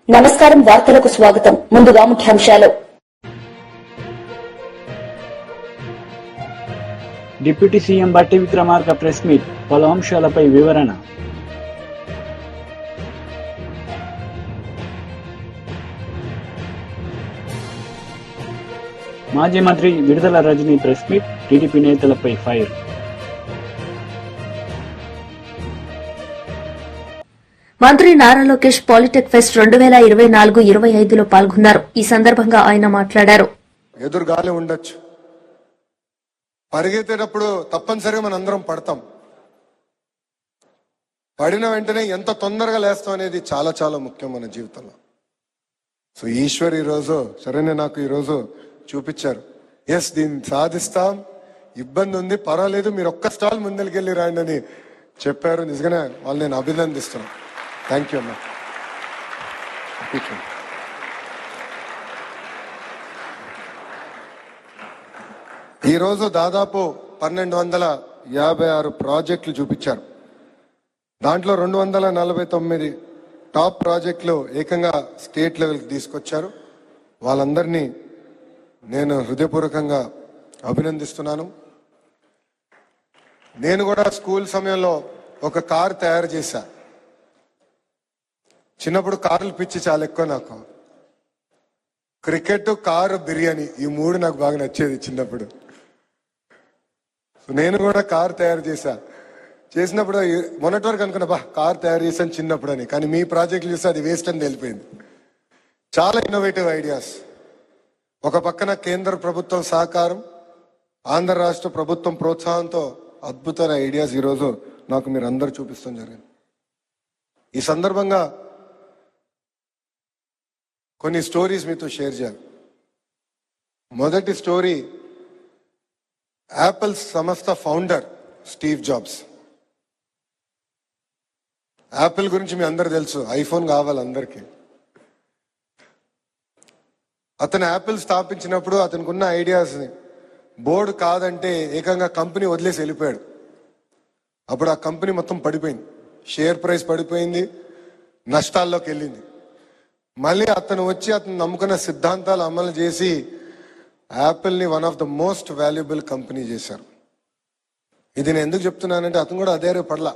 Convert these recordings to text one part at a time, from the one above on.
నమస్కారం, వార్తలకు స్వాగతం. ముందుగా ముఖ్యాంశాలు. డిప్యూటీ సీఎం బట్టి విక్రమార్క ప్రెస్ మీట్, పలు అంశాలపై వివరణ. మాజీ మంత్రి విడుదల రజనీ ప్రెస్ మీట్, టీడీపీ నేతలపై ఫైర్. మంత్రి నారా లోకేష్ పాలిటెక్ ఫెస్ట్ 2024-25లో పాల్గొన్నారు. ఈ సందర్భంగా ఆయన మాట్లాడారు. ఎదురుగాలి ఉండొచ్చు, పరిగెత్తేటప్పుడు తప్పనిసరిగా మన అందరం పడతాం. పడిన వెంటనే ఎంత తొందరగా లేస్తాం అనేది చాలా చాలా ముఖ్యం మన జీవితంలో. సో ఈశ్వర్ ఈరోజు సరేనే నాకు ఈరోజు చూపించారు, ఎస్ దీన్ని సాధిస్తాం, ఇబ్బంది ఉంది పర్వాలేదు, మీరు ఒక్క స్టాల్ ముందరికెళ్ళి రాండి అని చెప్పారు. నిజంగానే వాళ్ళు నేను అభినందిస్తున్నాను. థ్యాంక్ యూ అమ్మా. ఈరోజు దాదాపు 1256 ప్రాజెక్టులు చూపించారు. దాంట్లో 249 టాప్ ప్రాజెక్టులు ఏకంగా స్టేట్ లెవెల్కి తీసుకొచ్చారు. వాళ్ళందరినీ నేను హృదయపూర్వకంగా అభినందిస్తున్నాను. నేను కూడా స్కూల్ సమయంలో ఒక కారు తయారు చేశా. చిన్నప్పుడు కార్లు పిచ్చి చాలా ఎక్కువ. నాకు క్రికెట్, కారు, బిర్యానీ ఈ మూడు నాకు బాగా నచ్చేది చిన్నప్పుడు. నేను కూడా కారు తయారు చేసినప్పుడు మొన్నటి వరకు అనుకున్నా కారు తయారు చేశాను చిన్నప్పుడు అని. కానీ మీ ప్రాజెక్టులు చూస్తే అది వేస్ట్ అని తెలిపోయింది. చాలా ఇన్నోవేటివ్ ఐడియాస్. ఒక పక్కన కేంద్ర ప్రభుత్వం సహకారం, ఆంధ్ర రాష్ట్ర ప్రభుత్వం ప్రోత్సాహంతో అద్భుతమైన ఐడియాస్ ఈరోజు నాకు మీరు అందరూ చూపిస్తాం జరిగింది. ఈ సందర్భంగా కొన్ని స్టోరీస్ మీతో షేర్ చేయాలి. మొదటి స్టోరీ, యాపిల్ సంస్థ ఫౌండర్ స్టీవ్ జాబ్స్. యాపిల్ గురించి మీ అందరు తెలుసు, ఐఫోన్ కావాలి అందరికీ. అతను యాపిల్ స్థాపించినప్పుడు అతనికి ఉన్న ఐడియాస్ బోర్డు కాదంటే ఏకంగా కంపెనీ వదిలేసి వెళ్ళిపోయాడు. అప్పుడు ఆ కంపెనీ మొత్తం పడిపోయింది, షేర్ ప్రైస్ పడిపోయింది, నష్టాల్లోకి వెళ్ళింది. మళ్ళీ అతను వచ్చి అతను నమ్ముకున్న సిద్ధాంతాలు అమలు చేసి యాపిల్ని one of the most valuable company చేశారు. ఇది నేను ఎందుకు చెప్తున్నానంటే అతను కూడా అదే పడలా.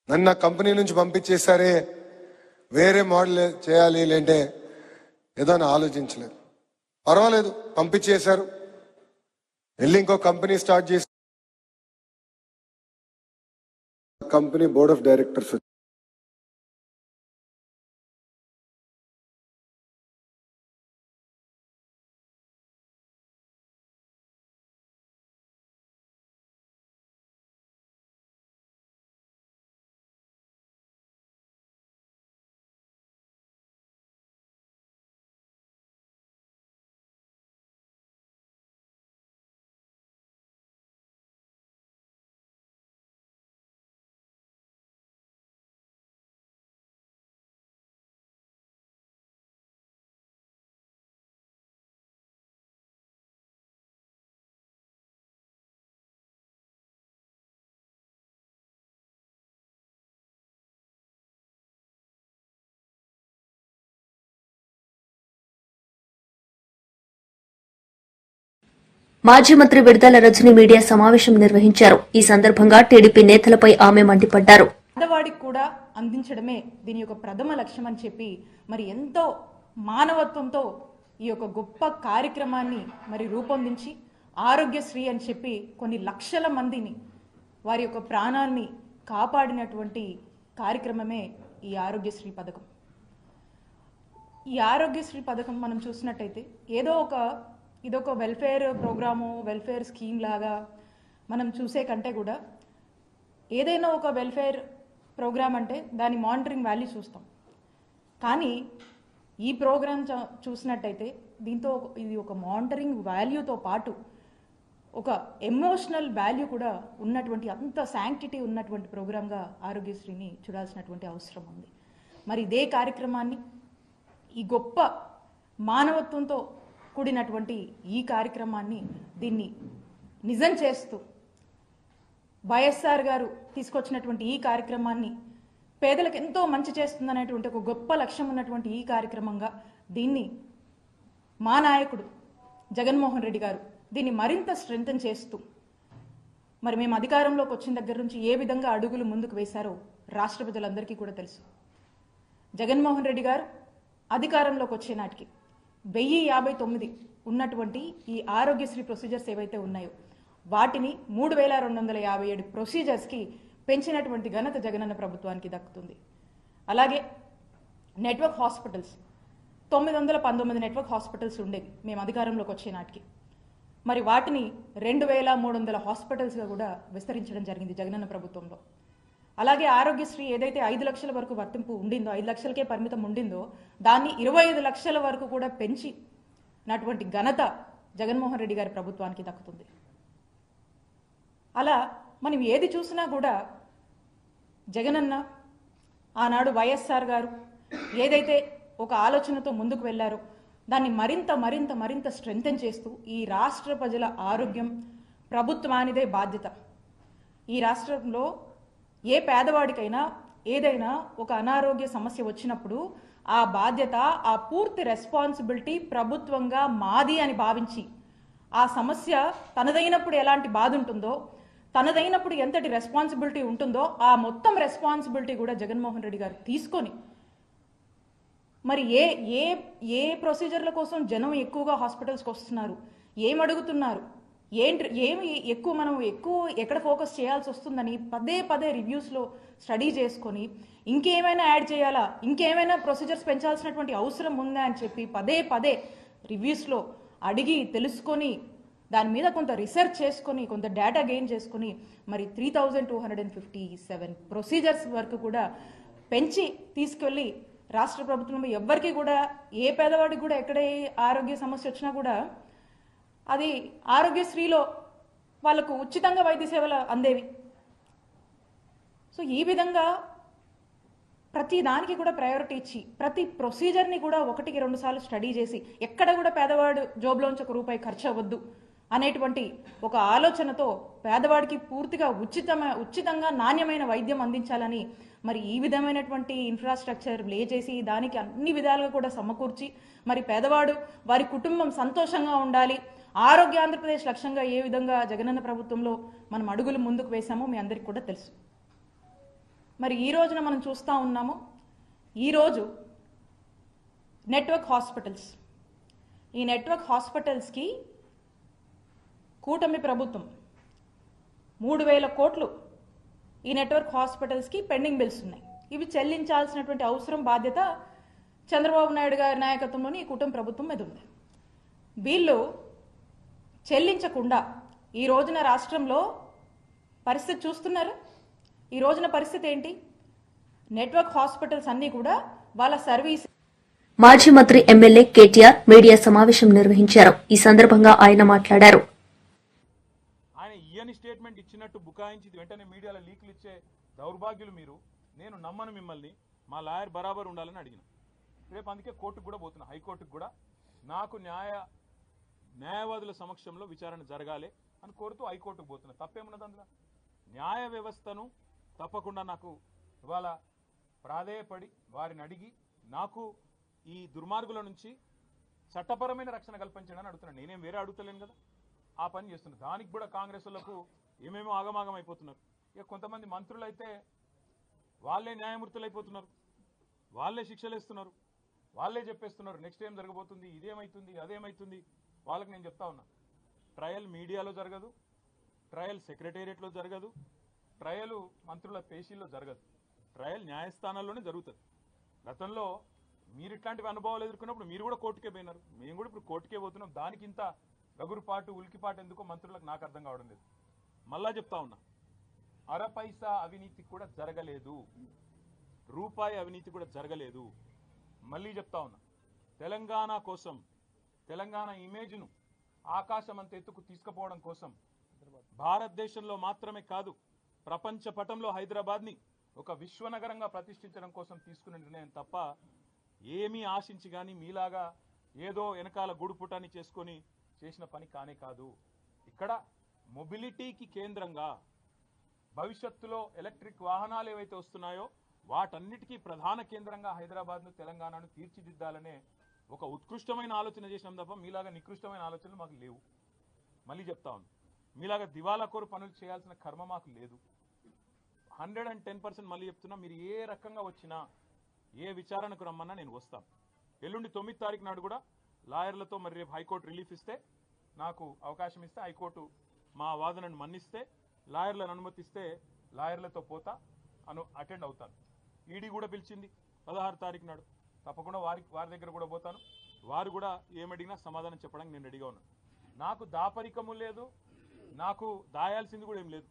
నన్ను నా కంపెనీ నుంచి పంపించేశారే, వేరే మోడల్ చేయాలి లేంటే ఏదో అని ఆలోచించలేదు. పర్వాలేదు, పంపించేశారు. వెళ్ళి ఇంకో కంపెనీ స్టార్ట్ చేసి కంపెనీ బోర్డ్ ఆఫ్ డైరెక్టర్స్ మాజీ మంత్రి విడుదల రజనీ మీడియా సమావేశం నిర్వహించారు. ఈ సందర్భంగా టీడీపీ నేతలపై ఆమె మండిపడ్డారు. పేదవాడికి కూడా అందించడమే దీని యొక్క ప్రథమ లక్ష్యం అని చెప్పి మరి ఎంతో మానవత్వంతో ఈ యొక్క గొప్ప కార్యక్రమాన్ని మరి రూపొందించి ఆరోగ్యశ్రీ అని చెప్పి కొన్ని లక్షల మందిని వారి యొక్క ప్రాణాన్ని కాపాడినటువంటి కార్యక్రమమే ఈ ఆరోగ్యశ్రీ పథకం. ఈ ఆరోగ్యశ్రీ పథకం మనం చూసినట్టయితే ఇదొక వెల్ఫేర్ ప్రోగ్రాము, వెల్ఫేర్ స్కీమ్ లాగా మనం చూసే కంటే కూడా ఏదైనా ఒక వెల్ఫేర్ ప్రోగ్రామ్ అంటే దాని మానిటరింగ్ వాల్యూ చూస్తాం. కానీ ఈ ప్రోగ్రామ్ చూసినట్టయితే దీంతో ఇది ఒక మానిటరింగ్ వాల్యూతో పాటు ఒక ఎమోషనల్ వాల్యూ కూడా ఉన్నటువంటి, అంత శాంక్టిటీ ఉన్నటువంటి ప్రోగ్రామ్గా ఆరోగ్యశ్రీని చూడాల్సినటువంటి అవసరం ఉంది. మరి ఇదే కార్యక్రమాన్ని, ఈ గొప్ప మానవత్వంతో కూడినటువంటి ఈ కార్యక్రమాన్ని దీన్ని నిజం చేస్తూ వైఎస్ఆర్ గారు తీసుకొచ్చినటువంటి ఈ కార్యక్రమాన్ని పేదలకు ఎంతో మంచి చేస్తుందనేటువంటి ఒక గొప్ప లక్ష్యం ఉన్నటువంటి ఈ కార్యక్రమంగా దీన్ని మా నాయకుడు జగన్మోహన్ రెడ్డి గారు దీన్ని మరింత స్ట్రెంథన్ చేస్తూ మరి మేము అధికారంలోకి వచ్చిన దగ్గర నుంచి ఏ విధంగా అడుగులు ముందుకు వేశారో రాష్ట్ర ప్రజలందరికీ కూడా తెలుసు. జగన్మోహన్ రెడ్డి గారు అధికారంలోకి వచ్చే నాటికి 1059 ఉన్నటువంటి ఈ ఆరోగ్యశ్రీ ప్రొసీజర్స్ ఏవైతే ఉన్నాయో వాటిని 3257 ప్రొసీజర్స్కి పెంచినటువంటి ఘనత జగనన్న ప్రభుత్వానికి దక్కుతుంది. అలాగే నెట్వర్క్ హాస్పిటల్స్ 919 నెట్వర్క్ హాస్పిటల్స్ ఉండేవి మేము అధికారంలోకి వచ్చే నాటికి. మరి వాటిని 2300 హాస్పిటల్స్గా కూడా విస్తరించడం జరిగింది జగనన్న ప్రభుత్వంలో. అలాగే ఆరోగ్యశ్రీ ఏదైతే 5 లక్షల వరకు వర్తింపు ఉండిందో, 5 లక్షలకే పరిమితం ఉండిందో దాన్ని 25 లక్షల వరకు కూడా పెంచినటువంటి ఘనత జగన్మోహన్ రెడ్డి గారి ప్రభుత్వానికి దక్కుతుంది. అలా మనం ఏది చూసినా కూడా జగనన్న ఆనాడు వైఎస్ఆర్ గారు ఏదైతే ఒక ఆలోచనతో ముందుకు వెళ్ళారో దాన్ని మరింత మరింత మరింత స్ట్రెంథెన్ చేస్తూ ఈ రాష్ట్ర ప్రజల ఆరోగ్యం ప్రభుత్వానిదే బాధ్యత. ఈ రాష్ట్రంలో ఏ పేదవాడికైనా ఏదైనా ఒక అనారోగ్య సమస్య వచ్చినప్పుడు ఆ బాధ్యత, ఆ పూర్తి రెస్పాన్సిబిలిటీ ప్రభుత్వంగా మాది అని భావించి ఆ సమస్య తనదైనప్పుడు ఎలాంటి బాధ ఉంటుందో, తనదైనప్పుడు ఎంతటి రెస్పాన్సిబిలిటీ ఉంటుందో ఆ మొత్తం రెస్పాన్సిబిలిటీ కూడా జగన్మోహన్ రెడ్డి గారు తీసుకొని మరి ఏ ఏ ఏ ప్రొసీజర్ల కోసం జనం ఎక్కువగా హాస్పిటల్స్కి వస్తున్నారు, ఏం అడుగుతున్నారు, ఏమి ఎక్కువ మనం ఎక్కడ ఫోకస్ చేయాల్సి వస్తుందని పదే పదే రివ్యూస్లో స్టడీ చేసుకొని ఇంకేమైనా యాడ్ చేయాలా, ఇంకేమైనా ప్రొసీజర్స్ పెంచాల్సినటువంటి అవసరం ఉందా అని చెప్పి పదే పదే రివ్యూస్లో అడిగి తెలుసుకొని దాని మీద కొంత రీసెర్చ్ చేసుకొని కొంత డేటా గెయిన్ చేసుకొని మరి 3257 ప్రొసీజర్స్ వరకు కూడా పెంచి తీసుకెళ్ళి రాష్ట్ర ప్రభుత్వంలో ఎవ్వరికి కూడా ఏ పేదవాడికి కూడా ఎక్కడ ఆరోగ్య సమస్య వచ్చినా కూడా అది ఆరోగ్యశ్రీలో వాళ్ళకు ఉచితంగా వైద్య సేవలు అందేవి. సో ఈ విధంగా ప్రతి దానికి కూడా ప్రయారిటీ ఇచ్చి ప్రతి ప్రొసీజర్ని కూడా 1-2 సార్లు స్టడీ చేసి ఎక్కడ కూడా పేదవాడు జోబులోంచి ₹1 ఖర్చు అవ్వద్దు అనేటువంటి ఒక ఆలోచనతో పేదవాడికి పూర్తిగా ఉచితంగా నాణ్యమైన వైద్యం అందించాలని మరి ఈ విధమైనటువంటి ఇన్ఫ్రాస్ట్రక్చర్ లే చేసి దానికి అన్ని విధాలుగా కూడా సమకూర్చి మరి పేదవాడు వారి కుటుంబం సంతోషంగా ఉండాలి, ఆరోగ్య ఆంధ్రప్రదేశ్ లక్ష్యంగా ఏ విధంగా జగనన్న ప్రభుత్వంలో మనం అడుగులు ముందుకు వేశామో మీ అందరికీ కూడా తెలుసు. మరి ఈ రోజున మనం చూస్తూ ఉన్నాము, ఈరోజు నెట్వర్క్ హాస్పిటల్స్, ఈ నెట్వర్క్ హాస్పిటల్స్కి కూటమి ప్రభుత్వం 3000 కోట్లు ఈ నెట్వర్క్ హాస్పిటల్స్కి పెండింగ్ బిల్స్ ఉన్నాయి. ఇవి చెల్లించాల్సినటువంటి అవసరం బాధ్యత చంద్రబాబు నాయుడు గారి నాయకత్వంలోని ఈ కూటమి ప్రభుత్వం మీద ఉంది. వీళ్ళు చెల్లించకుండా ఈ రోజున రాష్ట్రంలో పరిస్థితి చూస్తున్నారు. ఈ రోజున పరిస్థితి ఏంటి? నెట్వర్క్ హాస్పిటల్స్ అన్నీ కూడా వాళ్ళ సర్వీస్. మాజీ మంత్రి ఎమ్మెల్యే కేటీఆర్ మీడియా సమావేశం నిర్వహించారు. ఈ సందర్భంగా ఆయన మాట్లాడారు. ఆయన ఇయని స్టేట్మెంట్ ఇచ్చినట్టు బుకాయించి వెంటనే మీడియాలో లీకులు ఇచ్చే దౌర్భాగ్యులు మీరు. నేను నమ్మను మిమ్మల్ని. మా లాయర్ బరాబర్ ఉండాలని అడిగిన. రేపు అందుకే కోర్టుకు కూడా పోతున్నా, హైకోర్టుకు కూడా. నాకు న్యాయవాదుల సమక్షంలో విచారణ జరగాలి అని కోరుతూ హైకోర్టుకు పోతున్నా. తప్పేమున్నది అందులో? న్యాయ వ్యవస్థను తప్పకుండా నాకు ఇవాళ ప్రాధేయపడి వారిని అడిగి నాకు ఈ దుర్మార్గుల నుంచి చట్టపరమైన రక్షణ కల్పించడానికి అడుగుతున్నాను. నేనేం వేరే అడుగుతలేను కదా, ఆ పని చేస్తున్నారు. దానికి కూడా కాంగ్రెస్ వాళ్ళకు ఏమేమో ఆగమాగం అయిపోతున్నారు. ఇక కొంతమంది మంత్రులు అయితే వాళ్ళే న్యాయమూర్తులు అయిపోతున్నారు, వాళ్ళే శిక్షలు ఇస్తున్నారు, వాళ్ళే చెప్పేస్తున్నారు నెక్స్ట్ ఏం జరగబోతుంది, ఇదేమవుతుంది అదేమవుతుంది. వాళ్ళకి నేను చెప్తా ఉన్నా, ట్రయల్ మీడియాలో జరగదు, ట్రయల్ సెక్రటేరియట్లో జరగదు, ట్రయల్ మంత్రుల పేషీల్లో జరగదు, ట్రయల్ న్యాయస్థానాల్లోనే జరుగుతుంది. గతంలో మీరు ఇట్లాంటివి అనుభవాలు ఎదుర్కొన్నప్పుడు మీరు కూడా కోర్టుకే పోయినారు, మేము కూడా ఇప్పుడు కోర్టుకే పోతున్నాం. దానికి ఇంత గగురుపాటు ఉలికిపాటు ఎందుకో మంత్రులకు నాకు అర్థం కావడం లేదు. మళ్ళా చెప్తా ఉన్నా, అరపైసా అవినీతి కూడా జరగలేదు, రూపాయి అవినీతి కూడా జరగలేదు. మళ్ళీ చెప్తా ఉన్నా, తెలంగాణ కోసం, తెలంగాణ ఇమేజ్ను ఆకాశం అంత ఎత్తుకు తీసుకుపోవడం కోసం, భారతదేశంలో మాత్రమే కాదు ప్రపంచ పటంలో హైదరాబాద్ని ఒక విశ్వనగరంగా ప్రతిష్ఠించడం కోసం తీసుకునే నిర్ణయం తప్ప ఏమీ ఆశించి కానీ మీలాగా ఏదో వెనకాల గుడుపుటాన్ని చేసుకొని చేసిన పని కానే కాదు. ఇక్కడ మొబిలిటీకి కేంద్రంగా భవిష్యత్తులో ఎలక్ట్రిక్ వాహనాలు ఏవైతే వస్తున్నాయో వాటన్నిటికీ ప్రధాన కేంద్రంగా హైదరాబాద్ను తెలంగాణను తీర్చిదిద్దాలనే ఒక ఉత్కృష్టమైన ఆలోచన చేసినాం తప్ప మీలాగా నికృష్టమైన ఆలోచనలు మాకు లేవు. మళ్ళీ చెప్తా ఉన్నాం, మీలాగా దివాలాకోరు పనులు చేయాల్సిన కర్మ మాకు లేదు. 110% మళ్ళీ చెప్తున్నా, మీరు ఏ రకంగా వచ్చినా ఏ విచారణకు రమ్మన్నా నేను వస్తాను. ఎల్లుండి 9వ తారీఖు నాడు కూడా లాయర్లతో మరి రేపు హైకోర్టు రిలీఫ్ ఇస్తే, నాకు అవకాశం ఇస్తే, హైకోర్టు మా వాదనను మన్నిస్తే, లాయర్లను అనుమతిస్తే లాయర్లతో పోతా అటెండ్ అవుతాను. ఈడీ కూడా పిలిచింది 16వ తారీఖు నాడు, తప్పకుండా వారి దగ్గర కూడా పోతాను. వారు కూడా ఏమడిగినా సమాధానం చెప్పడానికి నేను రెడీగా ఉన్నాను. నాకు దాపరికము లేదు, నాకు దాయాల్సింది కూడా ఏం లేదు.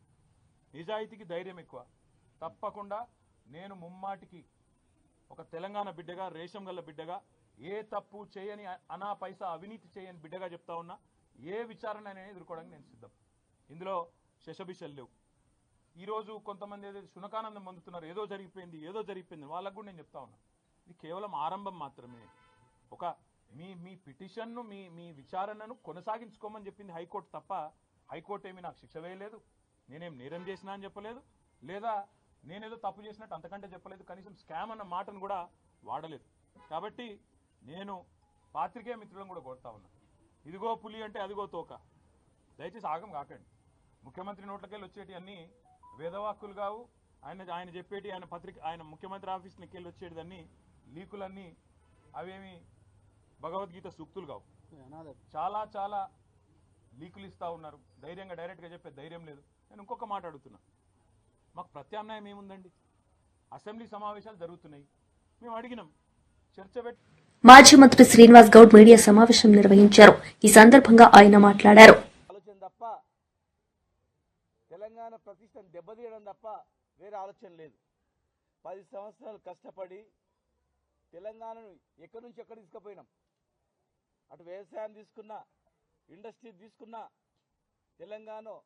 నిజాయితీకి ధైర్యం ఎక్కువ. తప్పకుండా నేను ముమ్మాటికి ఒక తెలంగాణ బిడ్డగా, రేషం గల్ల బిడ్డగా, ఏ తప్పు చేయని అనా పైసా అవినీతి చేయని బిడ్డగా చెప్తా ఉన్నా, ఏ విచారణ అనేది ఎదుర్కోవడానికి నేను సిద్ధం. ఇందులో శశబిషలు లేవు. ఈరోజు కొంతమంది ఏదైతే శునకానందం పొందుతున్నారు, ఏదో జరిగిపోయింది వాళ్ళకు కూడా నేను చెప్తా ఉన్నా, ఇది కేవలం ఆరంభం మాత్రమే. ఒక మీ పిటిషన్ను మీ విచారణను కొనసాగించుకోమని చెప్పింది హైకోర్టు తప్ప, హైకోర్టు ఏమీ నాకు శిక్ష వేయలేదు, నేనేం నేరం చేసినా అని చెప్పలేదు, లేదా నేనేదో తప్పు చేసినట్టు అంతకంటే చెప్పలేదు, కనీసం స్కామ్ అన్న మాటను కూడా వాడలేదు. కాబట్టి నేను పాత్రికేయ మిత్రులను కూడా కోరుతా ఉన్నా, ఇదిగో పులి అంటే అదిగో తోక, దయచేసి ఆగం కాకండి. ముఖ్యమంత్రి నోట్లకెళ్ళి వచ్చేటి అన్నీ వేదవాక్కులు కావు. ఆయన చెప్పేటి, ఆయన ముఖ్యమంత్రి ఆఫీస్ వెళ్ళి వచ్చేటి అన్నీ లీకులన్నీ అవేమి భగవద్గీత సూక్తులు కావు. చాలా చాలా లీకులు ఇస్తూ ఉన్నారు. ధైర్యంగా డైరెక్ట్గా చెప్పే ధైర్యం లేదు. నేను ఇంకొక మాట అడుగుతున్నా, మాకు ప్రత్యామ్నాయం ఏముందండి? అసెంబ్లీ సమావేశాలు జరుగుతున్నాయి, మేము అడిగినాం, చర్చ పెట్టి. మాజీ మంత్రి శ్రీనివాస్ గౌడ్ మీడియా సమావేశం నిర్వహించారు. ఈ సందర్భంగా ఆయన మాట్లాడారు. ఆలోచన తప్ప, తెలంగాణ ప్రతిష్టను దెబ్బతీయడం తప్ప వేరే ఆలోచన లేదు. 10 సంవత్సరాలు కష్టపడి తెలంగాణను ఎక్కడి నుంచి ఎక్కడ తీసుకుపోయినాం. అటు వ్యవసాయం తీసుకున్నా, ఇండస్ట్రీ తీసుకున్నా, తెలంగాణలో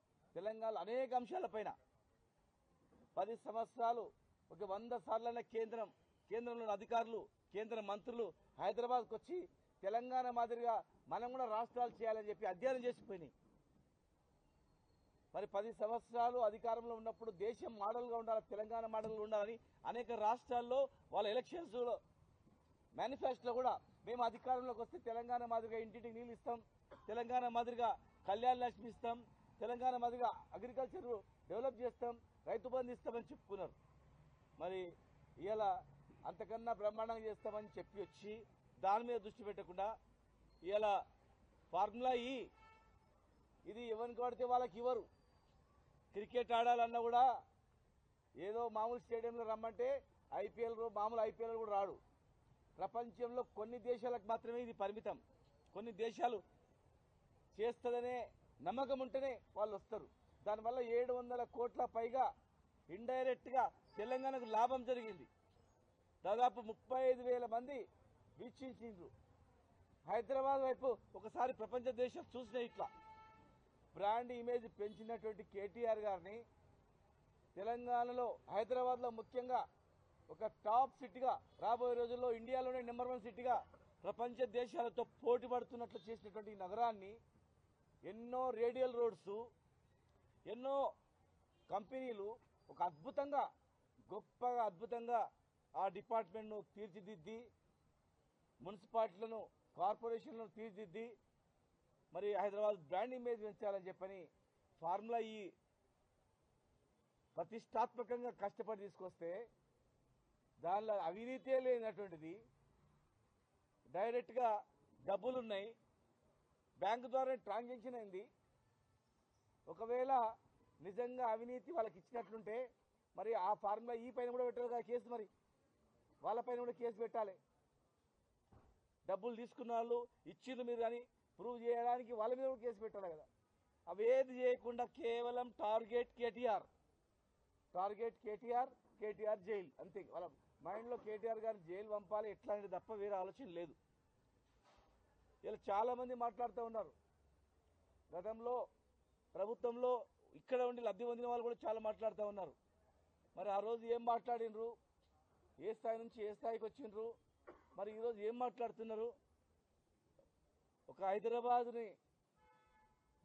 అనేక అంశాలపైన 10 సంవత్సరాలు ఒక 100 సార్లైన కేంద్రంలోని అధికారులు, కేంద్ర మంత్రులు హైదరాబాద్కు వచ్చి తెలంగాణ మాదిరిగా మనం కూడా రాష్ట్రాలు చేయాలని చెప్పి అధ్యయనం చేసిపోయినాయి. మరి 10 సంవత్సరాలు అధికారంలో ఉన్నప్పుడు దేశం మోడల్గా ఉండాలి, తెలంగాణ మోడల్గా ఉండాలని అనేక రాష్ట్రాల్లో వాళ్ళ ఎలక్షన్స్లో మేనిఫెస్టోలో కూడా మేము అధికారంలోకి వస్తే తెలంగాణ మాదిరిగా ఇంటింటికి నీళ్ళు ఇస్తాం, తెలంగాణ మాదిరిగా కళ్యాణ లక్ష్మి ఇస్తాం, తెలంగాణ మాదిరిగా అగ్రికల్చర్ డెవలప్ చేస్తాం, రైతు బంధు ఇస్తామని చెప్పుకున్నారు. మరి ఇవాళ అంతకన్నా బ్రహ్మాండంగా చేస్తామని చెప్పి వచ్చి దాని మీద దృష్టి పెట్టకుండా ఇవాళ ఫార్ములా ఇది ఎవరికి పడితే వాళ్ళకి ఇవ్వరు. క్రికెట్ ఆడాలన్నా కూడా ఏదో మామూలు స్టేడియంలో రమ్మంటే మామూలు ఐపీఎల్ కూడా రాడు. ప్రపంచంలో కొన్ని దేశాలకు మాత్రమే ఇది పరిమితం. కొన్ని దేశాలు చేస్తుందనే నమ్మకం ఉంటేనే వాళ్ళు వస్తారు. దానివల్ల 700 కోట్ల పైగా ఇండైరెక్ట్గా తెలంగాణకు లాభం జరిగింది. దాదాపు 35,000 మంది వీక్షించారు. హైదరాబాద్ వైపు ఒకసారి ప్రపంచ దేశం చూసిన ఇట్లా బ్రాండ్ ఇమేజ్ పెంచినటువంటి కేటీఆర్ గారిని తెలంగాణలో, హైదరాబాద్లో ముఖ్యంగా ఒక టాప్ సిటీగా, రాబోయే రోజుల్లో ఇండియాలోనే నెంబర్ 1 సిటీగా ప్రపంచ దేశాలతో పోటీ పడుతున్నట్లు చేసినటువంటి ఈ నగరాన్ని ఎన్నో రేడియల్ రోడ్స్, ఎన్నో కంపెనీలు ఒక గొప్పగా అద్భుతంగా ఆ డిపార్ట్మెంట్ను తీర్చిదిద్ది, మున్సిపాలిటీలను, కార్పొరేషన్లను తీర్చిదిద్ది మరి హైదరాబాద్ బ్రాండ్ ఇమేజ్ పెంచాలని చెప్పని ఫార్ములా ప్రతిష్టాత్మకంగా కష్టపడి తీసుకొస్తే దానిలో అవినీతే లేనటువంటిది, డైరెక్ట్గా డబ్బులున్నాయి, బ్యాంకు ద్వారా ట్రాన్సాక్షన్ అయింది. ఒకవేళ నిజంగా అవినీతి వాళ్ళకి ఇచ్చినట్లుంటే మరి ఆ ఫార్ములా పైన కూడా పెట్టాలి కదా కేసు, మరి వాళ్ళపైన కూడా కేసు పెట్టాలి. డబ్బులు తీసుకున్న వాళ్ళు ఇచ్చిండ్రు మీరు అని ప్రూవ్ చేయడానికి వాళ్ళ మీద కూడా కేసు పెట్టాలి కదా. అవేది చేయకుండా కేవలం టార్గెట్ కేటీఆర్ జైలు అంతే. వాళ్ళ మైండ్లో కేటీఆర్ గారు జైలు పంపాలి ఎట్లాంటిది తప్ప వేరే ఆలోచన లేదు. ఇలా చాలామంది మాట్లాడుతూ ఉన్నారు. గతంలో ప్రభుత్వంలో ఇక్కడ ఉండి లబ్ధి పొందిన వాళ్ళు కూడా చాలా మాట్లాడుతూ ఉన్నారు. మరి ఆ రోజు ఏం మాట్లాడినరు, ఏ స్థాయి నుంచి ఏ స్థాయికి వచ్చిండ్రు, మరి ఈరోజు ఏం మాట్లాడుతున్నారు? ఒక హైదరాబాద్ని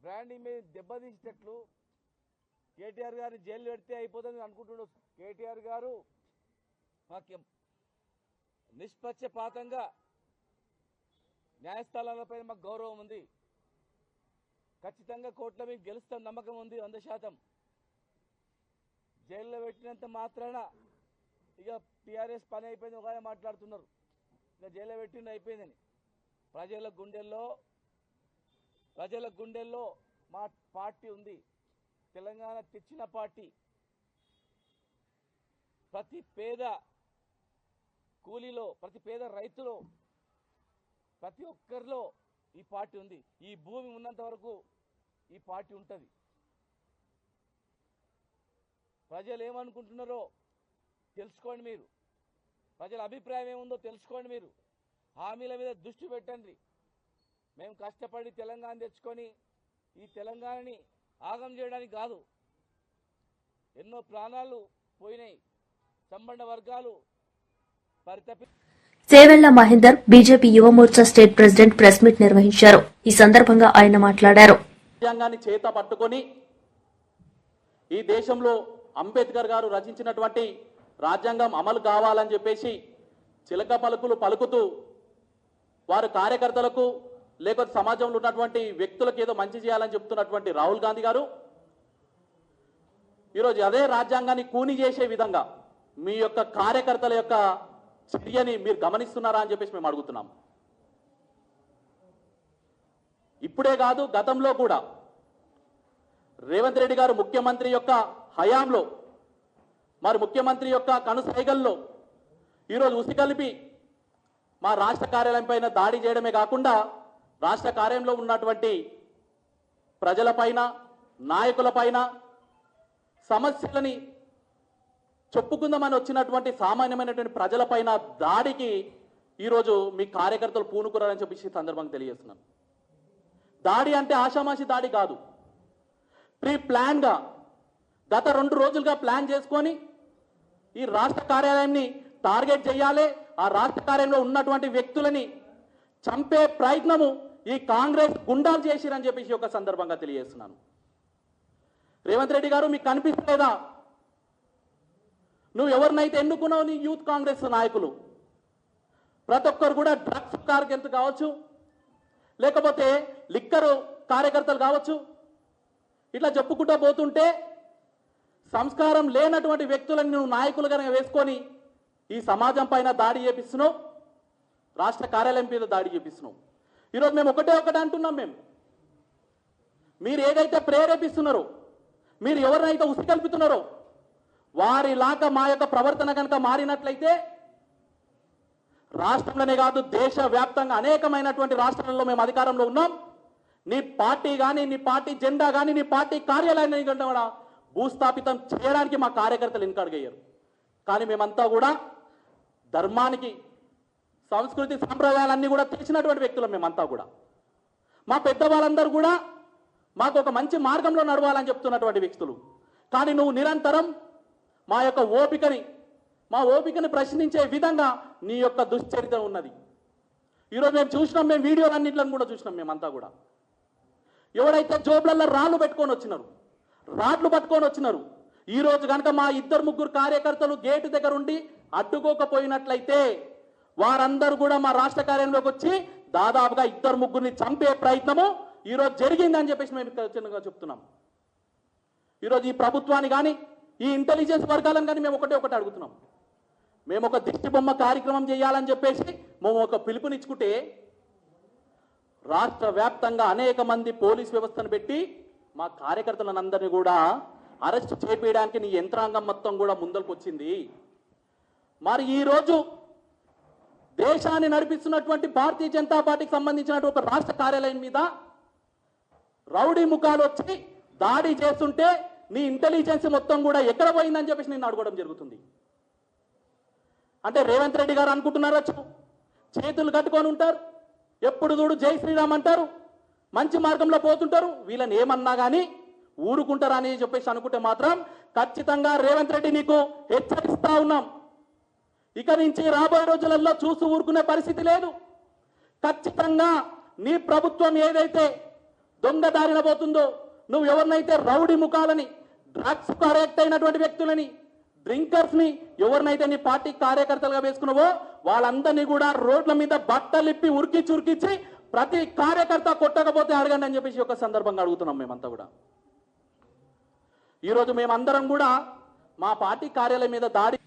బ్రాండ్ ఇమేజ్ దెబ్బతీసేటట్లు కేటీఆర్ గారిని జైలు పెడితే అయిపోతుంది అనుకుంటున్నారు. కేటీఆర్ గారు మాకు నిష్పక్షపాతంగా న్యాయస్థానాలపై మాకు గౌరవం ఉంది. ఖచ్చితంగా కోర్టులో మీకు గెలుస్తాం నమ్మకం ఉంది 100%. జైల్లో పెట్టినంత మాత్రాన ఇక టీఆర్ఎస్ పని అయిపోయింది ఒక మాట్లాడుతున్నారు, ఇక జైల్లో పెట్టింది అయిపోయిందని. ప్రజల గుండెల్లో మా పార్టీ ఉంది. తెలంగాణ తెచ్చిన పార్టీ. ప్రతి పేద కూలీలో, ప్రతి పేద రైతులో, ప్రతి ఒక్కరిలో ఈ పార్టీ ఉంది. ఈ భూమి ఉన్నంత వరకు ఈ పార్టీ ఉంటుంది. ప్రజలు ఏమనుకుంటున్నారో తెలుసుకోండి. మీరు ప్రజల అభిప్రాయం ఏముందో తెలుసుకోండి. మీరు హామీల మీద దృష్టి పెట్టండి. మేము కష్టపడి తెలంగాణ తెచ్చుకొని ఈ తెలంగాణని ఆగం చేయడానికి కాదు. ఎన్నో ప్రాణాలు పోయినాయి, సంబంధ వర్గాలు పరితపి. Chevella Mahender BJP Yuva Morcha state president press meet నిర్వహించారు. ఈ సందర్భంగా ఆయన మాట్లాడారు. రాజ్యాంగాన్ని చేత పట్టుకొని ఈ దేశంలో అంబేద్కర్ గారు రచించినటువంటి రాజ్యాంగం అమలు కావాలని చెప్పేసి చిలక పలుకులు పలుకుతూ వారు కార్యకర్తలకు లేకపోతే సమాజంలో ఉన్నటువంటి వ్యక్తులకు ఏదో మంచి చేయాలని చెప్తున్నటువంటి రాహుల్ గాంధీ గారు ఈరోజు అదే రాజ్యాంగాన్ని కూని చేసే విధంగా మీ యొక్క కార్యకర్తల యొక్క చర్యని మీరు గమనిస్తున్నారా అని చెప్పేసి మేము అడుగుతున్నాం. ఇప్పుడే కాదు, గతంలో కూడా రేవంత్ రెడ్డి గారు ముఖ్యమంత్రి యొక్క హయాంలో, మరి ముఖ్యమంత్రి యొక్క కనుసైగల్లో ఈరోజు ఉసిగలిపి మా రాష్ట్ర కార్యాలయం పైన దాడి చేయడమే కాకుండా రాష్ట్ర కార్యంలో ఉన్నటువంటి ప్రజలపైన, నాయకులపైన సమస్యలని చెప్పుకుందామని వచ్చినటువంటి సామాన్యమైనటువంటి ప్రజలపైన దాడికి ఈరోజు మీ కార్యకర్తలు పూనుకురారని చెప్పేసి సందర్భంగా తెలియజేస్తున్నాను. దాడి అంటే ఆషామాషి దాడి కాదు. ప్రీ ప్లాన్గా గత 2 రోజులుగా ప్లాన్ చేసుకొని ఈ రాష్ట్ర కార్యాలయాన్ని టార్గెట్ చేయాలి, ఆ రాష్ట్ర కార్యాలయంలో ఉన్నటువంటి వ్యక్తులని చంపే ప్రయత్నము ఈ కాంగ్రెస్ గుండాలు చేసిరని చెప్పేసి ఒక సందర్భంగా తెలియజేస్తున్నాను. రేవంత్ రెడ్డి గారు మీకు కనిపిస్తలేదా? నువ్వు ఎవరినైతే ఎన్నుకున్నావు నీ యూత్ కాంగ్రెస్ నాయకులు ప్రతి ఒక్కరు కూడా డ్రగ్స్ కార్యకర్తలు కావచ్చు, లేకపోతే లిక్కరు కార్యకర్తలు కావచ్చు, ఇట్లా చెప్పుకుంటూ పోతుంటే సంస్కారం లేనటువంటి వ్యక్తులను నువ్వు నాయకులుగా వేసుకొని ఈ సమాజం పైన దాడి చేపిస్తున్నావు, రాష్ట్ర కార్యాలయం మీద దాడి చేపిస్తున్నావు. ఈరోజు మేము ఒకటే అంటున్నాం. మీరు ఏదైతే ప్రేరేపిస్తున్నారో, మీరు ఎవరినైతే ఉసిగల్పుతున్నారో వారిలాగా మా యొక్క ప్రవర్తన కనుక మారినట్లయితే రాష్ట్రంలోనే కాదు దేశవ్యాప్తంగా అనేకమైనటువంటి రాష్ట్రాలలో మేము అధికారంలో ఉన్నాం. నీ పార్టీ కానీ, నీ పార్టీ జెండా కానీ, నీ పార్టీ కార్యాలయాన్ని కూడా భూస్థాపితం చేయడానికి మా కార్యకర్తలు వెనుకడుగయ్యారు. కానీ మేమంతా కూడా ధర్మానికి, సంస్కృతి సాంప్రదాయాలన్నీ కూడా తెలిసినటువంటి వ్యక్తులు. మేమంతా కూడా మా పెద్దవాళ్ళందరూ కూడా మాకు ఒక మంచి మార్గంలో నడవాలని చెప్తున్నటువంటి వ్యక్తులు. కానీ నువ్వు నిరంతరం మా యొక్క మా ఓపికని ప్రశ్నించే విధంగా నీ యొక్క దుశ్చరిత్ర ఉన్నది. ఈరోజు మేము చూసినాం, మేము వీడియోలన్నింటిలో కూడా చూసినాం. మేమంతా కూడా ఎవడైతే జోబులలో రాళ్ళు పట్టుకొని వచ్చినారు, ఈరోజు కనుక మా 2-3 కార్యకర్తలు గేటు దగ్గర ఉండి అడ్డుకోకపోయినట్లయితే వారందరూ కూడా మా రాష్ట్ర కార్యాలయంలోకి వచ్చి దాదాపుగా 2-3 చంపే ప్రయత్నము ఈరోజు జరిగిందని చెప్పేసి మేము చిన్నగా చెప్తున్నాం. ఈరోజు ఈ ప్రభుత్వాన్ని కానీ, ఈ ఇంటెలిజెన్స్ వర్గాలను కానీ మేము ఒకటే అడుగుతున్నాం. మేము ఒక దిష్టి బొమ్మ కార్యక్రమం చేయాలని చెప్పేసి మేము ఒక పిలుపునిచ్చుకుంటే రాష్ట్ర వ్యాప్తంగా అనేక మంది పోలీస్ వ్యవస్థను పెట్టి మా కార్యకర్తలందరినీ కూడా అరెస్ట్ చేపించడానికి నీ యంత్రాంగం మొత్తం కూడా ముందరకు వచ్చింది. మరి ఈరోజు దేశాన్ని నడిపిస్తున్నటువంటి భారతీయ జనతా పార్టీకి సంబంధించినటువంటి ఒక రాష్ట్ర కార్యాలయం మీద రౌడీ ముఖాలు వచ్చి దాడి చేస్తుంటే నీ ఇంటెలిజెన్స్ మొత్తం కూడా ఎక్కడ పోయిందని చెప్పేసి నేను అడగడం జరుగుతుంది. అంటే రేవంత్ రెడ్డి గారు అనుకుంటున్నారా, చేతులు కట్టుకొని ఉంటారు, ఎప్పుడు చూడు జై శ్రీరామ్ అంటారు, మంచి మార్గంలో పోతుంటారు, వీళ్ళని ఏమన్నా కానీ ఊరుకుంటారా అని చెప్పేసి అనుకుంటే మాత్రం ఖచ్చితంగా రేవంత్ రెడ్డి నీకు హెచ్చరిస్తా ఉన్నాం. ఇక నుంచి రాబోయే రోజులలో చూసి ఊరుకునే పరిస్థితి లేదు. ఖచ్చితంగా నీ ప్రభుత్వం ఏదైతే దొంగదారిన పోతుందో, నువ్వు ఎవరినైతే రౌడీ ముఖాలని, డ్రగ్స్ అరెక్ట్ అయినటువంటి వ్యక్తులని, డ్రింకర్స్ ని ఎవరినైతే నీ పార్టీ కార్యకర్తలుగా వేసుకున్నావో వాళ్ళందరినీ కూడా రోడ్ల మీద బట్టలిప్పి ఉరికిచ్చి ప్రతి కార్యకర్త కొట్టకపోతే అడగండి అని చెప్పేసి ఒక సందర్భంగా అడుగుతున్నాం మేమంతా కూడా. ఈరోజు మేమందరం కూడా మా పార్టీ కార్యాలయం మీద దాడి.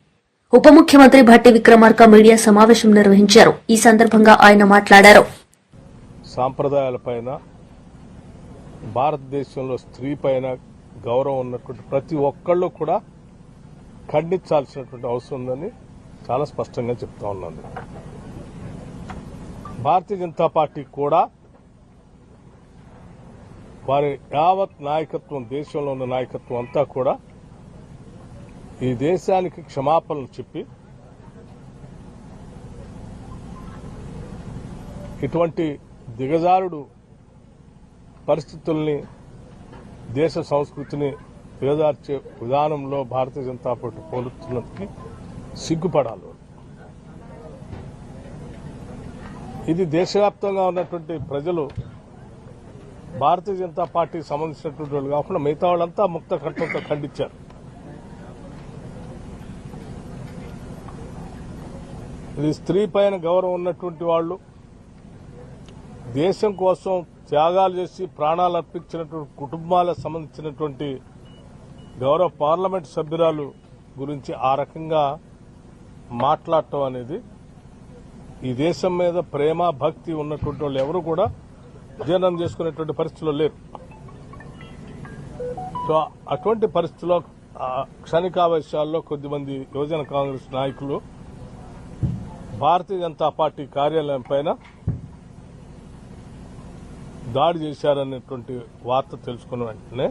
ఉప ముఖ్యమంత్రి భట్టి విక్రమార్క మీడియా సమావేశం నిర్వహించారు. ఈ సందర్భంగా ఆయన మాట్లాడారు. సాంప్రదాయాలపైన, భారతదేశంలో స్త్రీ పైన గౌరవం ఉన్నటువంటి ప్రతి ఒక్కళ్ళు కూడా ఖండించాల్సినటువంటి అవసరం ఉందని చాలా స్పష్టంగా చెప్తా ఉన్నాను. భారతీయ జనతా పార్టీ కూడా వారి యావత్ నాయకత్వం, దేశంలో ఉన్న నాయకత్వం అంతా కూడా ఈ దేశానికి క్షమాపణలు చెప్పి ఇటువంటి దిగజారుడు పరిస్థితుల్ని, దేశ సంస్కృతిని దిగజార్చే విధానంలో భారతీయ జనతా పార్టీ పోలుతున్నది సిగ్గుపడాలి. ఇది దేశవ్యాప్తంగా ఉన్నటువంటి ప్రజలు భారతీయ జనతా పార్టీకి సంబంధించినటువంటి వాళ్ళు కాకుండా మిగతా వాళ్ళంతా ముక్త కంఠంతో ఖండించారు. ఇది స్త్రీ పైన గౌరవం ఉన్నటువంటి వాళ్ళు, దేశం కోసం త్యాగాలు చేసి ప్రాణాలు అర్పించినటువంటి కుటుంబాలకు సంబంధించినటువంటి గౌరవ పార్లమెంట్ సభ్యురాలు గురించి ఆ రకంగా మాట్లాడటం అనేది ఈ దేశం మీద ప్రేమ, భక్తి ఉన్నటువంటి వాళ్ళు ఎవరు కూడా జీర్ణం చేసుకునేటువంటి పరిస్థితుల్లో లేరు. సో అటువంటి పరిస్థితుల్లో క్షణికావేశాల్లో కొద్దిమంది యువజన కాంగ్రెస్ నాయకులు భారతీయ జనతా పార్టీ కార్యాలయం పైన దాడి చేశారనేటువంటి వార్త తెలుసుకున్న వెంటనే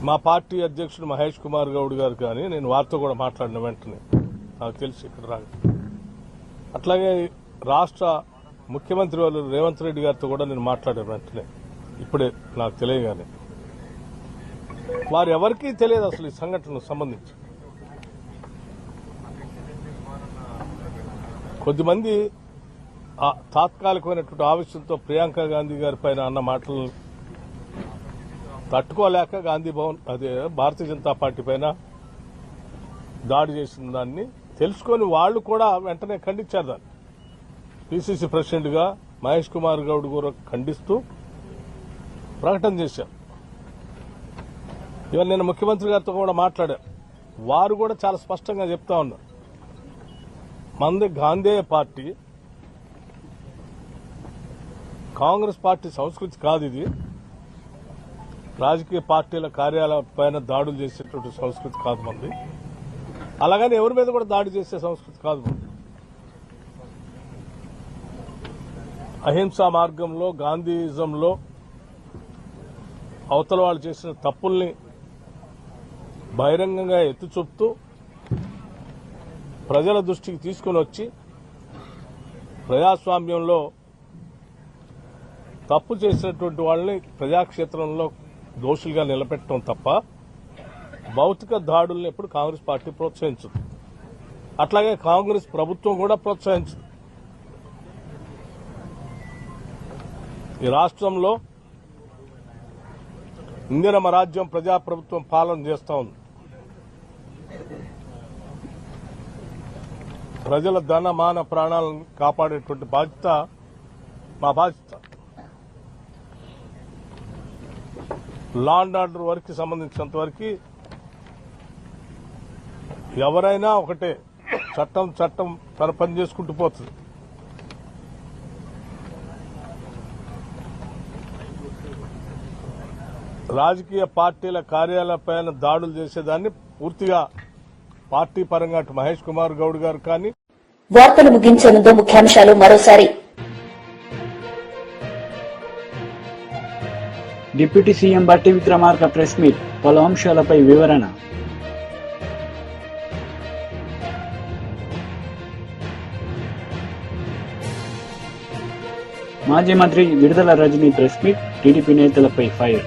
మా పార్టీ అధ్యక్షుడు మహేష్ కుమార్ గౌడ్ గారు కానీ నేను వారితో కూడా మాట్లాడిన వెంటనే నాకు తెలిసి ఇక్కడ రాదు. అట్లాగే రాష్ట్ర ముఖ్యమంత్రి వాళ్ళు రేవంత్ రెడ్డి గారితో కూడా నేను మాట్లాడిన వెంటనే ఇప్పుడే నాకు తెలియగానే వారు ఎవరికీ తెలియదు అసలు ఈ సంఘటనకు సంబంధించి. కొద్దిమంది తాత్కాలికమైనటువంటి ఆవేశంతో ప్రియాంక గాంధీ గారి పైన అన్న మాటలు తట్టుకోలేక గాంధీ భవన్, అదే భారతీయ జనతా పార్టీ పైన దాడి చేసిన దాన్ని తెలుసుకొని వాళ్ళు కూడా వెంటనే ఖండించారు. దాన్ని పిసిసి ప్రెసిడెంట్ గా మహేష్ కుమార్ గౌడ్ కూడా ఖండిస్తూ ప్రకటన చేశారు. ఇవాళ నేను ముఖ్యమంత్రి గారితో కూడా మాట్లాడారు. వారు కూడా చాలా స్పష్టంగా చెప్తా ఉన్నారు, మంది గాంధేయ పార్టీ, కాంగ్రెస్ పార్టీ సంస్కృతి కాదు ఇది. రాజకీయ పార్టీల కార్యాలయాల పైన దాడులు చేసేటువంటి సంస్కృతి కాదు మంది. అలాగని ఎవరి మీద కూడా దాడి చేసే సంస్కృతి కాదు మంది. అహింసా మార్గంలో, గాంధీయిజంలో అవతల వాళ్ళు చేసిన తప్పుల్ని బహిరంగంగా ఎత్తి చూపుతూ ప్రజల దృష్టికి తీసుకుని వచ్చి ప్రజాస్వామ్యంలో తప్పు చేసినటువంటి వాళ్ళని ప్రజాక్షేత్రంలో దోషులుగా నిలబెట్టడం తప్ప భౌతిక దాడుల్ని ఎప్పుడు కాంగ్రెస్ పార్టీ ప్రోత్సహించదు. అట్లాగే కాంగ్రెస్ ప్రభుత్వం కూడా ప్రోత్సహించదు. ఈ రాష్ట్రంలో ఇందిరమ్మ రాజ్యం ప్రజాప్రభుత్వం పాలన చేస్తా ఉంది. ప్రజల ధన, మాన, ప్రాణాలను కాపాడేటువంటి బాధ్యత మా బాధ్యత. లా అండ్ ఆర్డర్ వరకు సంబంధించినంత వరకు ఎవరైనా ఒకటే, చట్టం తన పని చేసుకుంటూ పోతుంది. రాజకీయ పార్టీల కార్యాలయాలపైన దాడులు చేసేదాన్ని పూర్తిగా పార్టీ పరంగా మహేష్ కుమార్ గౌడ్ గారు కానీ. వార్తలు ముగించే ముందు ముఖ్యాంశాలు మరోసారి. Deputy CM Bhatti Vikramarka press meet, పలు అంశాలపై వివరణ. మాజీ మంత్రి విడుదల రజనీ ప్రెస్ మీట్, టీడీపీ నేతలపై ఫైర్.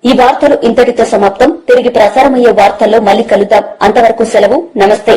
ఈ వార్తలు ఇంతటితో సమాప్తం. తిరిగి ప్రసారమయ్యే వార్తల్లో మళ్లీ కలుద్దాం. అంతవరకు సెలవు. నమస్తే.